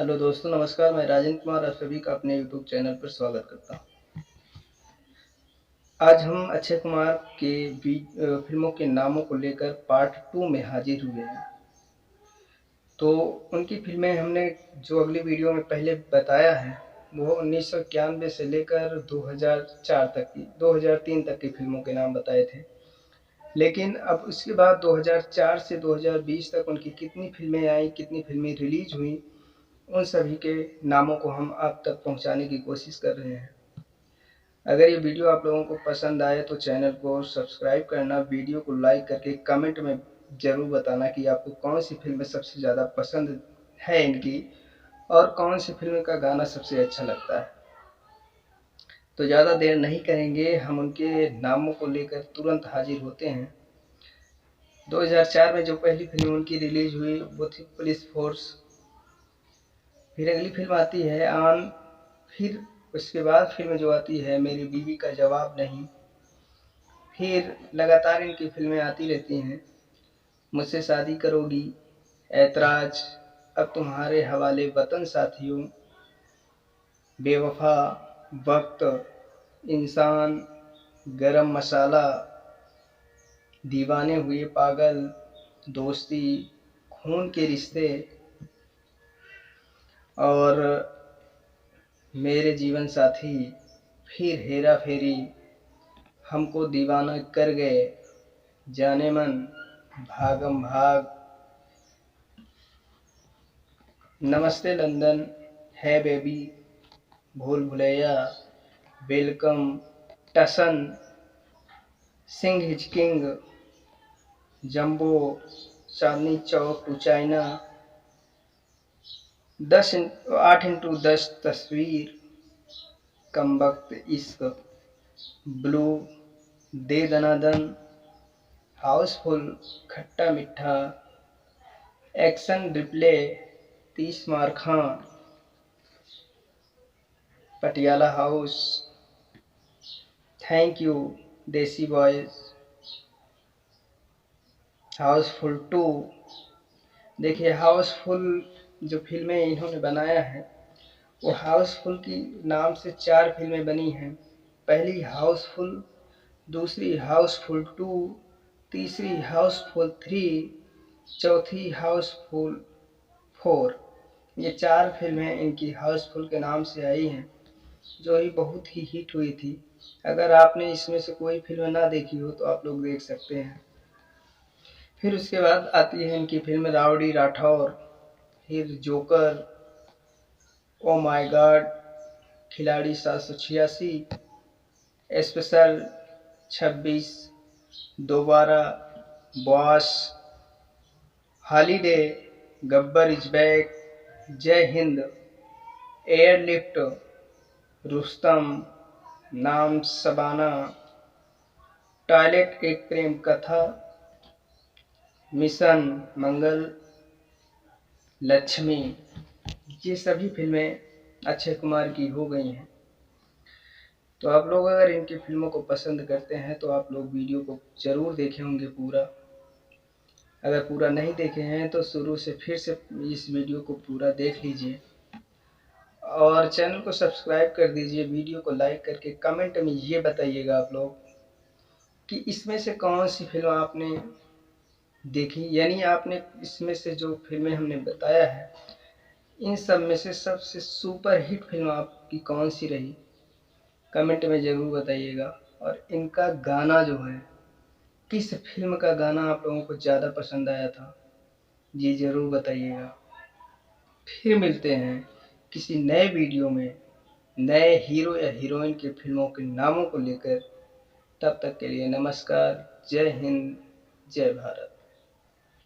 Hello दोस्तों, नमस्कार। मैं राजेंद्र कुमार आप सभी का अपने यूट्यूब चैनल पर स्वागत करता हूं। आज हम अक्षय कुमार के फिल्मों के नामों को लेकर पार्ट 2 में हाजिर हुए हैं। तो उनकी फिल्में हमने जो अगली वीडियो में पहले बताया है वो 1991 से लेकर 2004 तक की 2003 तक की फिल्मों के नाम बताए थे। लेकिन अब उसके बाद 2004 से 2020 तक उनकी कितनी फिल्में आई, कितनी फिल्में रिलीज हुई, उन सभी के नामों को हम आप तक पहुंचाने की कोशिश कर रहे हैं। अगर ये वीडियो आप लोगों को पसंद आए तो चैनल को सब्सक्राइब करना, वीडियो को लाइक करके कमेंट में ज़रूर बताना कि आपको कौन सी फिल्म सबसे ज़्यादा पसंद है इनकी, और कौन सी फिल्म का गाना सबसे अच्छा लगता है। तो ज़्यादा देर नहीं करेंगे, हम उनके नामों को लेकर तुरंत हाजिर होते हैं। 2004 में जो पहली फिल्म उनकी रिलीज हुई वो थी पुलिस फोर्स। फिर अगली फिल्म आती है आन। फिर उसके बाद फिल्म जो आती है मेरी बीवी का जवाब नहीं। फिर लगातार इनकी फिल्में आती रहती हैं। मुझसे शादी करोगी, ऐतराज, अब तुम्हारे हवाले वतन साथियों, बेवफा, वक्त, इंसान, गरम मसाला, दीवाने हुए पागल, दोस्ती, खून के रिश्ते और मेरे जीवन साथी, फिर हेरा फेरी, हमको दीवाना कर गए, जाने मन, भागम भाग, नमस्ते London, Hey Baby, Bhool Bhulaiyaa, Welcome, Tashan, Singh is King, Jumbo, Chandni Chowk to China, 8x10 Tasveer, कमबख्त इश्क, ब्लू, दे दनादन, हाउसफुल, खट्टा मीठा, एक्शन रिप्ले, 30 मार खां, पटियाला हाउस, थैंक यू, देसी बॉयज, हाउसफुल 2। देखिए, हाउसफुल जो फिल्में इन्होंने बनाया है वो हाउसफुल की नाम से 4 फिल्में बनी हैं। पहली हाउसफुल, दूसरी हाउसफुल 2, तीसरी हाउसफुल 3, चौथी हाउसफुल 4। ये 4 फिल्में इनकी हाउसफुल के नाम से आई हैं, जो ही बहुत ही हिट हुई थी। अगर आपने इसमें से कोई फिल्म ना देखी हो तो आप लोग देख सकते हैं। फिर उसके बाद आती है इनकी फिल्म राउडी राठौर, फिर जोकर, ओ माय गॉड, खिलाड़ी 786, स्पेशल 26, दोबारा, boss, holiday, Gabbar is back, जय हिंद, एयरलिफ्ट, रुस्तम, नाम शबाना, टॉयलेट एक प्रेम कथा, मिशन मंगल, लक्ष्मी। ये सभी फिल्में अक्षय कुमार की हो गई हैं। तो आप लोग अगर इनकी फिल्मों को पसंद करते हैं तो आप लोग वीडियो को ज़रूर देखे होंगे पूरा। अगर पूरा नहीं देखे हैं तो शुरू से फिर से इस वीडियो को पूरा देख लीजिए और चैनल को सब्सक्राइब कर दीजिए। वीडियो को लाइक करके कमेंट में ये बताइएगा आप लोग कि इसमें से कौन सी फिल्म आपने देखी, यानी आपने इसमें से जो फिल्में हमने बताया है इन सब में से सबसे सुपर हिट फिल्म आपकी कौन सी रही, कमेंट में ज़रूर बताइएगा। और इनका गाना जो है, किस फिल्म का गाना आप लोगों को ज़्यादा पसंद आया था, ये ज़रूर बताइएगा। फिर मिलते हैं किसी नए वीडियो में नए हीरो या हीरोइन के फिल्मों के नामों को लेकर। तब तक के लिए नमस्कार, जय हिंद, जय भारत।